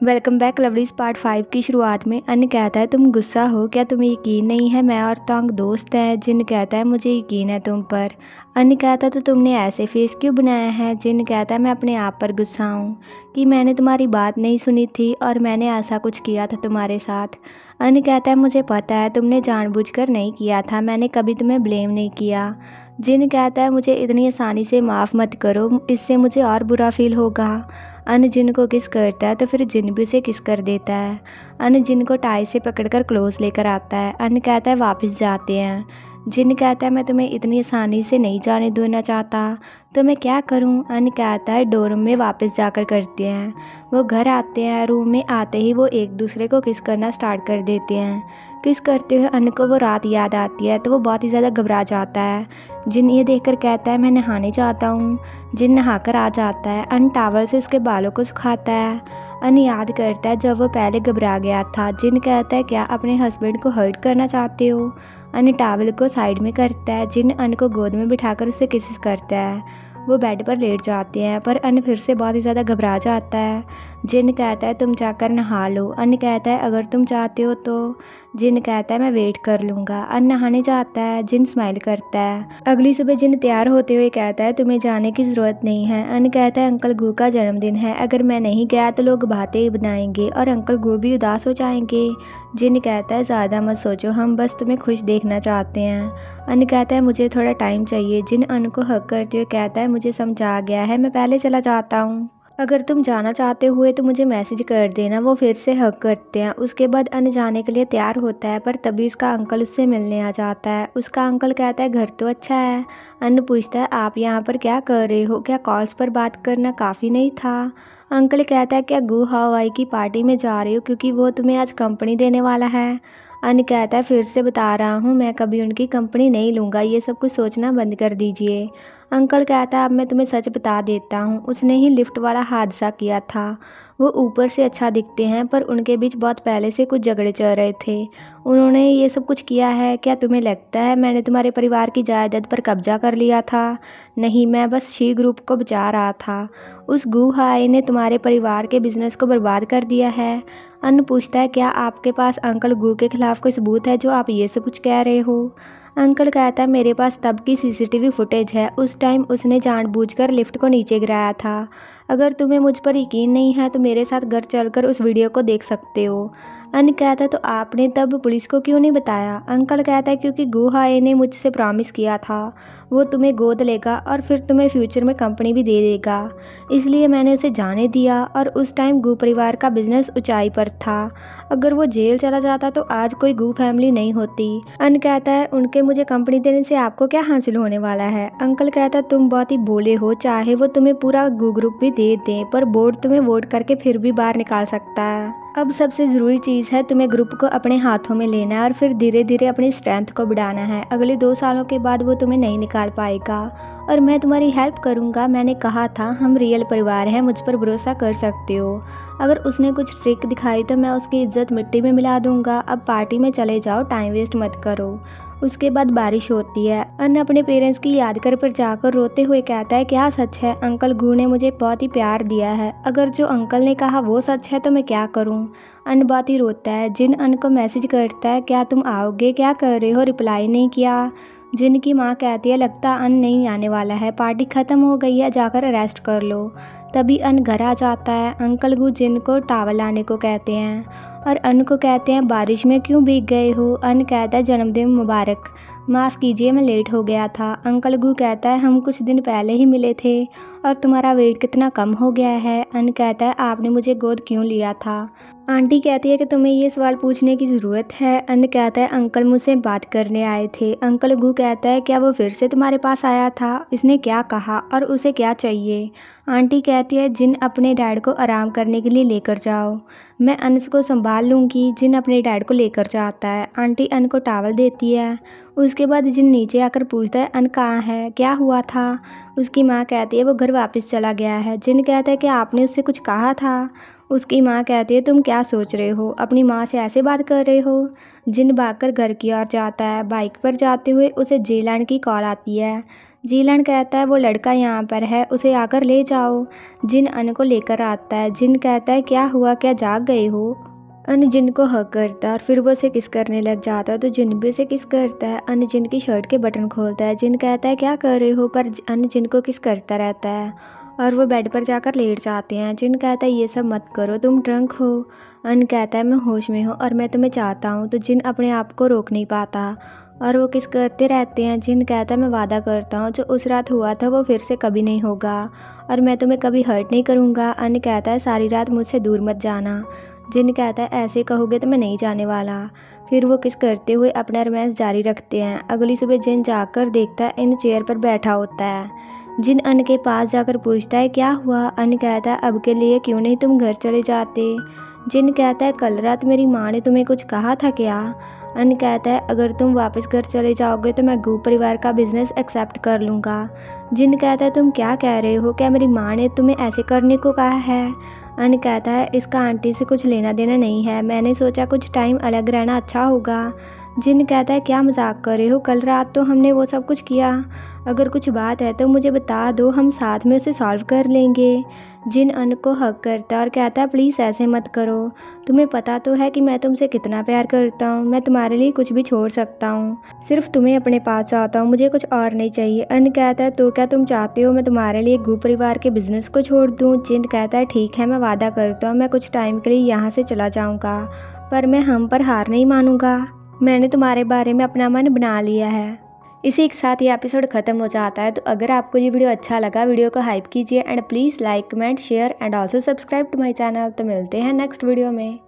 Welcome back lovelies part 5 की शुरुआत में अन्न कहता है तुम गुस्सा हो क्या, तुम्हें यकीन नहीं है मैं और तंग दोस्त हैं। जिन कहता है मुझे यकीन है तुम पर। अन्न कहता तो तुमने ऐसे फेस क्यों बनाया है। जिन कहता है मैं अपने आप पर गुस्सा हूँ कि मैंने तुम्हारी बात नहीं सुनी थी और मैंने ऐसा कुछ किया था तुम्हारे साथ। अन्न कहता है मुझे पता है तुमने जानबूझकर नहीं किया था, मैंने कभी तुम्हें ब्लेम नहीं किया। जिन कहता है मुझे इतनी आसानी से माफ़ मत करो, इससे मुझे और बुरा फील होगा। अन्न जिन को किस करता है तो फिर जिन भी उसे किस कर देता है। अन्न जिन को टाई से पकड़कर क्लोज लेकर आता है। अन्न कहता है वापस जाते हैं। जिन कहता है मैं तुम्हें इतनी आसानी से नहीं जाने देना चाहता, तो मैं क्या करूं। अन्न कहता है डोर में वापस जाकर करते हैं। वो घर आते हैं, रूम में आते ही वो एक दूसरे को किस करना स्टार्ट कर देते हैं। किस करते हुए अन्न को वो रात याद आती है तो वो बहुत ही ज़्यादा घबरा जाता है। जिन ये देखकर कहता है मैं नहाने जाता हूँ। जिन नहाकर आ जाता है। अन्न टॉवल से उसके बालों को सुखाता है। अन्न याद करता है जब वो पहले घबरा गया था। जिन कहता है क्या अपने हस्बैंड को हर्ट करना चाहते हो। अन्न टॉवल को साइड में करता है। जिन अन्न को गोद में बिठाकर उससे किस करता है। वो बेड पर लेट जाते हैं पर अन्न फिर से बहुत ही ज़्यादा घबरा जाता है। जिन कहता है तुम जाकर नहा लो। अन्न कहता है अगर तुम चाहते हो तो। जिन कहता है मैं वेट कर लूँगा। अन्न नहाने जाता है। जिन स्माइल करता है। अगली सुबह जिन तैयार होते हुए कहता है तुम्हें जाने की ज़रूरत नहीं है। अन्न कहता है अंकल गू का जन्मदिन है, अगर मैं नहीं गया तो लोग बातें बनाएंगे और अंकल गू भी उदास हो जाएंगे। जिन कहता है ज़्यादा मत सोचो, हम बस तुम्हें खुश देखना चाहते हैं। अन्न कहता है मुझे थोड़ा टाइम चाहिए। जिन अन्न को हक करते हुए कहता है मुझे समझ आ गया है, मैं पहले चला जाता हूँ, अगर तुम जाना चाहते हुए तो मुझे मैसेज कर देना। वो फिर से हक करते हैं। उसके बाद अन्न जाने के लिए तैयार होता है पर तभी उसका अंकल उससे मिलने आ जाता है। उसका अंकल कहता है घर तो अच्छा है। अन्न पूछता है आप यहाँ पर क्या कर रहे हो, क्या कॉल्स पर बात करना काफ़ी नहीं था। अंकल कहता है क्या गू हवाई की पार्टी में जा रहे हो क्योंकि वो तुम्हें आज कंपनी देने वाला है। अन्न कहता है फिर से बता रहा हूँ मैं कभी उनकी कंपनी नहीं लूँगा, ये सब कुछ सोचना बंद कर दीजिए। अंकल कहता है अब मैं तुम्हें सच बता देता हूँ, उसने ही लिफ्ट वाला हादसा किया था। वो ऊपर से अच्छा दिखते हैं पर उनके बीच बहुत पहले से कुछ झगड़े चल रहे थे। उन्होंने ये सब कुछ किया है। क्या तुम्हें लगता है मैंने तुम्हारे परिवार की जायदाद पर कब्जा कर लिया था। नहीं, मैं बस शी ग्रुप को बचा रहा था। उस गुहाई ने तुम्हारे परिवार के बिजनेस को बर्बाद कर दिया है। अन्न पूछता है क्या आपके पास अंकल गू के खिलाफ कोई सबूत है जो आप ये सब कुछ कह रहे हो। अंकल कहता है मेरे पास तब की सीसीटीवी फुटेज है, उस टाइम उसने जानबूझकर लिफ्ट को नीचे गिराया था। अगर तुम्हें मुझ पर यकीन नहीं है तो मेरे साथ घर चलकर उस वीडियो को देख सकते हो। अन्न कहता है तो आपने तब पुलिस को क्यों नहीं बताया। अंकल कहता है क्योंकि गुहाए ने मुझसे प्रॉमिस किया था वो तुम्हें गोद लेगा और फिर तुम्हें फ्यूचर में कंपनी भी दे देगा, इसलिए मैंने उसे जाने दिया। और उस टाइम गू परिवार का बिजनेस ऊंचाई पर था, अगर वो जेल चला जाता तो आज कोई गू फैमिली नहीं होती। अन्न कहता है उनके मुझे कंपनी देने से आपको क्या हासिल होने वाला है। अंकल कहता है तुम बहुत ही भोले हो, चाहे वो तुम्हें पूरा गू ग्रुप भी दे दें पर बोर्ड तुम्हें वोट करके फिर भी बाहर निकाल सकता है। अब सबसे ज़रूरी चीज़ है तुम्हें ग्रुप को अपने हाथों में लेना है और फिर धीरे धीरे अपनी स्ट्रेंथ को बढ़ाना है। अगले 2 सालों के बाद वो तुम्हें नहीं निकाल पाएगा और मैं तुम्हारी हेल्प करूँगा। मैंने कहा था हम रियल परिवार हैं, मुझ पर भरोसा कर सकते हो। अगर उसने कुछ ट्रिक दिखाई तो मैं उसकी इज्जत मिट्टी में मिला दूँगा। अब पार्टी में चले जाओ, टाइम वेस्ट मत करो। उसके बाद बारिश होती है। अन्न अपने पेरेंट्स की यादगार पर जाकर रोते हुए कहता है क्या सच है, अंकल गू ने मुझे बहुत ही प्यार दिया है, अगर जो अंकल ने कहा वो सच है तो मैं क्या करूं। अन्न बहुत ही रोता है। जिन अन्न को मैसेज करता है क्या तुम आओगे, क्या कर रहे हो, रिप्लाई नहीं किया। जिन की माँ कहती है लगता अन्न नहीं आने वाला है, पार्टी ख़त्म हो गई है, जाकर अरेस्ट कर लो। तभी अन्न घर आ जाता है। अंकल गू जिन को टावल लाने को कहते हैं और अन्न को कहते हैं बारिश में क्यों भीग गए हो। अन्न कहता है जन्मदिन मुबारक, माफ़ कीजिए मैं लेट हो गया था। अंकल गू कहता है हम कुछ दिन पहले ही मिले थे और तुम्हारा वेट कितना कम हो गया है। अन्न कहता है आपने मुझे गोद क्यों लिया था। आंटी कहती है कि तुम्हें ये सवाल पूछने की ज़रूरत है। अन्न कहता है अंकल मुझसे बात करने आए थे। अंकल गू कहता है क्या वो फिर से तुम्हारे पास आया था, इसने क्या कहा और उसे क्या चाहिए। आंटी कहती है जिन अपने डैड को आराम करने के लिए लेकर जाओ, मैं अन्न को संभाल लूँगी। जिन अपने डैड को लेकर जाता है। आंटी अन्न को टावल देती है। उसके बाद जिन नीचे आकर पूछता है अन्न कहाँ है, क्या हुआ था। उसकी माँ कहती है वो घर वापस चला गया है। जिन कहता है कि आपने उससे कुछ कहा था। उसकी माँ कहती है तुम क्या सोच रहे हो, अपनी माँ से ऐसे बात कर रहे हो। जिन भागकर घर की ओर जाता है। बाइक पर जाते हुए उसे जेल आने की कॉल आती है। जीलन कहता है वो लड़का यहाँ पर है, उसे आकर ले जाओ। जिन अन को लेकर आता है। जिन कहता है क्या हुआ, क्या जाग गए हो। अन जिन को हक करता है और फिर वो उसे किस करने लग जाता है तो जिन भी उसे किस करता है। अन जिन की शर्ट के बटन खोलता है। जिन कहता है क्या कर रहे हो, पर अन जिन को किस करता रहता है और वो बेड पर जाकर लेट जाते हैं। जिन कहता है ये सब मत करो, तुम ड्रंक हो। अन कहता है मैं होश में हूँ और मैं तुम्हें चाहता हूँ। तो जिन अपने आप को रोक नहीं पाता और वो किस करते रहते हैं। जिन कहता है मैं वादा करता हूँ जो उस रात हुआ था वो फिर से कभी नहीं होगा और मैं तुम्हें कभी हर्ट नहीं करूँगा। अन कहता है सारी रात मुझसे दूर मत जाना। जिन कहता है ऐसे कहोगे तो मैं नहीं जाने वाला। फिर वो किस करते हुए अपना रोमांस जारी रखते हैं। अगली सुबह जिन जाकर देखता है इन चेयर पर बैठा होता है। जिन अन के पास जाकर पूछता है क्या हुआ। अन कहता है अब के लिए क्यों नहीं तुम घर चले जाते। जिन कहता है कल रात मेरी माँ ने तुम्हें कुछ कहा था क्या। अन कहता है अगर तुम वापस घर चले जाओगे तो मैं गू परिवार का बिजनेस एक्सेप्ट कर लूँगा। जिन कहता है तुम क्या कह रहे हो, क्या मेरी माँ ने तुम्हें ऐसे करने को कहा है। अन कहता है इसका आंटी से कुछ लेना देना नहीं है, मैंने सोचा कुछ टाइम अलग रहना अच्छा होगा। जिन कहता है क्या मजाक कर रहे हो, कल रात तो हमने वो सब कुछ किया, अगर कुछ बात है तो मुझे बता दो, हम साथ में उसे सॉल्व कर लेंगे। जिन अन को हक करता है और कहता है प्लीज़ ऐसे मत करो, तुम्हें पता तो है कि मैं तुमसे कितना प्यार करता हूँ, मैं तुम्हारे लिए कुछ भी छोड़ सकता हूँ, सिर्फ तुम्हें अपने पास चाहता हूँ, मुझे कुछ और नहीं चाहिए। अन कहता है तो क्या तुम चाहते हो मैं तुम्हारे लिए गू परिवार के बिजनेस को छोड़ दूँ। जिन कहता है ठीक है, मैं वादा करता हूँ मैं कुछ टाइम के लिए यहाँ से चला जाऊँगा, पर मैं हम पर हार नहीं मानूंगा, मैंने तुम्हारे बारे में अपना मन बना लिया है। इसी के साथ ये एपिसोड खत्म हो जाता है। तो अगर आपको ये वीडियो अच्छा लगा, वीडियो को हाइप कीजिए and please like, comment, share and also subscribe to my channel. तो मिलते हैं नेक्स्ट वीडियो में।